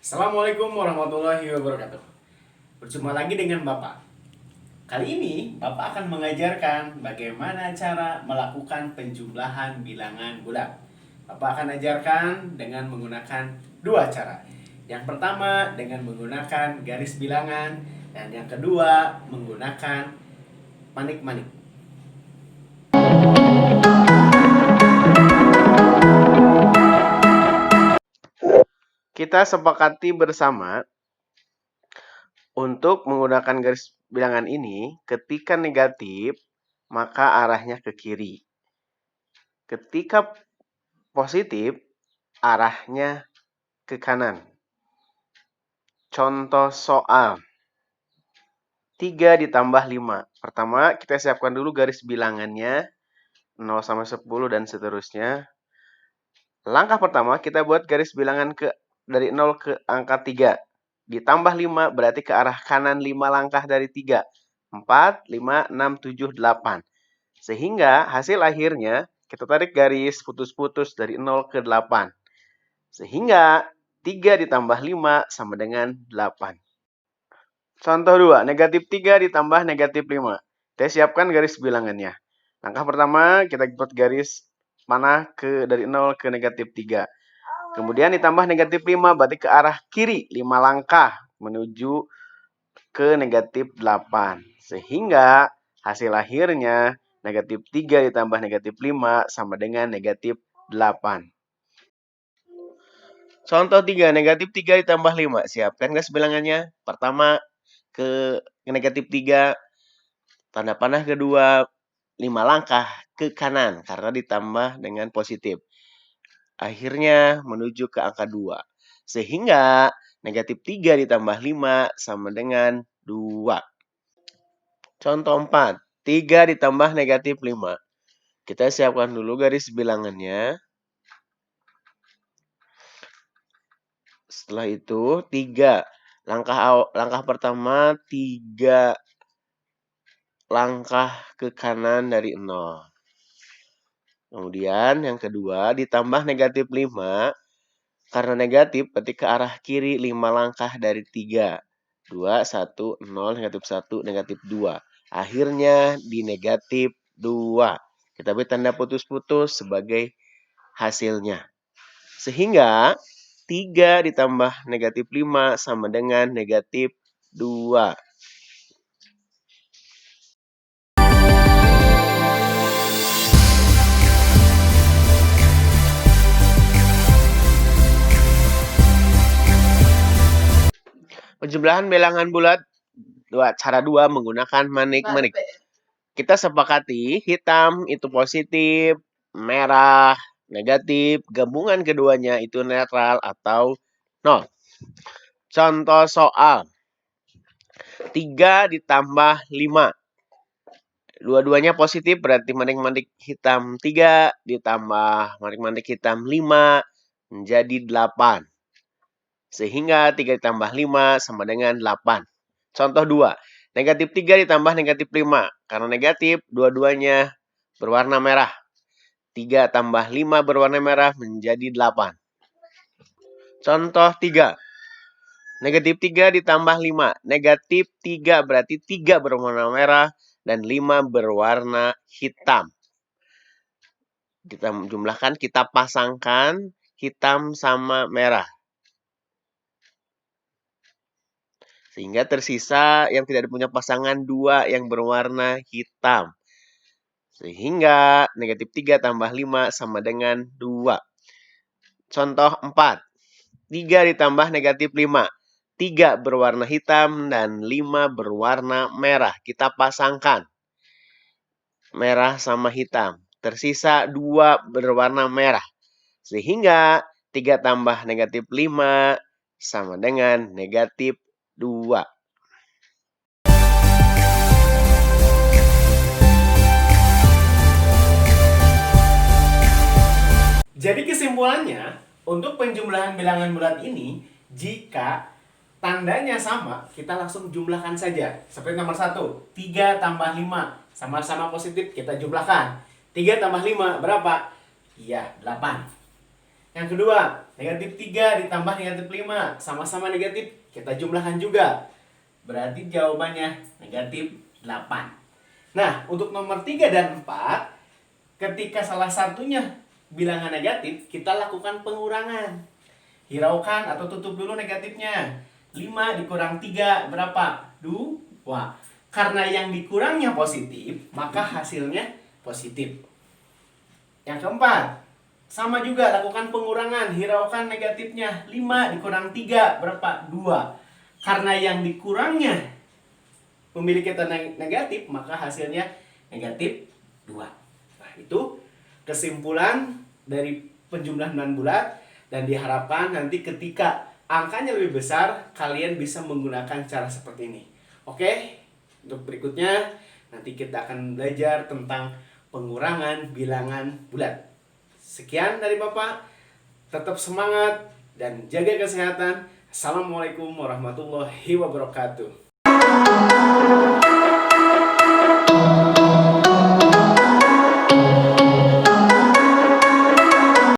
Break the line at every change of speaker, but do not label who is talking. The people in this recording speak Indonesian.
Assalamualaikum warahmatullahi wabarakatuh. Berjumpa lagi dengan Bapak. Kali ini Bapak akan mengajarkan bagaimana cara melakukan penjumlahan bilangan bulat. Bapak akan ajarkan dengan menggunakan dua cara. Yang pertama dengan menggunakan garis bilangan, dan yang kedua menggunakan manik-manik. Kita sepakati bersama untuk menggunakan garis bilangan ini. Ketika negatif, maka arahnya ke kiri. Ketika positif, arahnya ke kanan. Contoh soal 3 ditambah 5. Pertama, kita siapkan dulu garis bilangannya 0 sampai 10 dan seterusnya. Langkah pertama, kita buat garis bilangan dari 0 ke angka 3. Ditambah 5 berarti ke arah kanan 5 langkah dari 3. 4, 5, 6, 7, 8. Sehingga hasil akhirnya kita tarik garis putus-putus dari 0 ke 8. Sehingga 3 ditambah 5 sama dengan 8. Contoh 2, negatif 3 ditambah negatif 5. Kita siapkan garis bilangannya. Langkah pertama, kita buat garis panah dari 0 ke negatif 3. Kemudian ditambah negatif 5, berarti ke arah kiri 5 langkah menuju ke negatif 8. Sehingga hasil akhirnya negatif 3 ditambah negatif 5 sama dengan negatif 8. Contoh 3, negatif 3 ditambah 5. Siapkan garis bilangannya. Pertama, ke negatif 3, tanda panah kedua, 5 langkah ke kanan karena ditambah dengan positif. Akhirnya menuju ke angka 2. Sehingga negatif 3 ditambah 5 sama dengan 2. Contoh 4, 3 ditambah negatif 5. Kita siapkan dulu garis bilangannya. Setelah itu 3. Langkah pertama 3 langkah ke kanan dari 0. Kemudian yang kedua ditambah negatif 5. Karena negatif berarti ke arah kiri 5 langkah dari 3. 2, 1, 0, negatif 1, negatif 2. Akhirnya di negatif 2. Kita beri tanda putus-putus sebagai hasilnya. Sehingga 3 ditambah negatif 5 sama dengan negatif 2. Penjumlahan bilangan bulat cara 2 menggunakan manik-manik. Kita sepakati hitam itu positif, merah negatif, gabungan keduanya itu netral atau 0. Contoh soal 3 ditambah 5. Dua-duanya positif berarti manik-manik hitam 3 ditambah manik-manik hitam 5 menjadi 8. Sehingga 3 ditambah 5 sama dengan 8. Contoh 2. Negatif 3 ditambah negatif 5. Karena negatif, dua-duanya berwarna merah. 3 tambah 5 berwarna merah menjadi 8. Contoh 3. Negatif 3 ditambah 5. Negatif 3 berarti 3 berwarna merah dan 5 berwarna hitam. Kita jumlahkan, kita pasangkan hitam sama merah. Sehingga tersisa yang tidak punya pasangan 2 yang berwarna hitam. Sehingga negatif 3 tambah 5 sama dengan 2. Contoh 4. 3 ditambah negatif 5. 3 berwarna hitam dan 5 berwarna merah. Kita pasangkan merah sama hitam. Tersisa 2 berwarna merah. Sehingga 3 tambah negatif 5 sama dengan negatif 2. Jadi kesimpulannya, untuk penjumlahan bilangan bulat ini, jika tandanya sama, kita langsung jumlahkan saja. Seperti nomor 1, 3 tambah 5. Sama-sama positif, kita jumlahkan. 3 tambah 5 berapa? Iya, 8.
Yang kedua, negatif 3 ditambah negatif 5. Sama-sama negatif, kita jumlahkan juga. Berarti jawabannya negatif 8. Nah, untuk nomor 3 dan 4, ketika salah satunya bilangan negatif, kita lakukan pengurangan. Hiraukan atau tutup dulu negatifnya. 5 dikurang 3 berapa? 2. Karena yang dikurangnya positif, maka hasilnya positif. Yang keempat, sama juga lakukan pengurangan. Hiraukan negatifnya. 5 dikurang 3 berapa? 2. Karena yang dikurangnya memiliki tanda negatif, maka hasilnya negatif 2. Nah, itu kesimpulan dari penjumlahan bulan bulat, dan diharapkan nanti ketika angkanya lebih besar, kalian bisa menggunakan cara seperti ini. Oke, untuk berikutnya nanti kita akan belajar tentang pengurangan bilangan bulat. Sekian dari Bapak, tetap semangat dan jaga kesehatan. Assalamualaikum warahmatullahi wabarakatuh.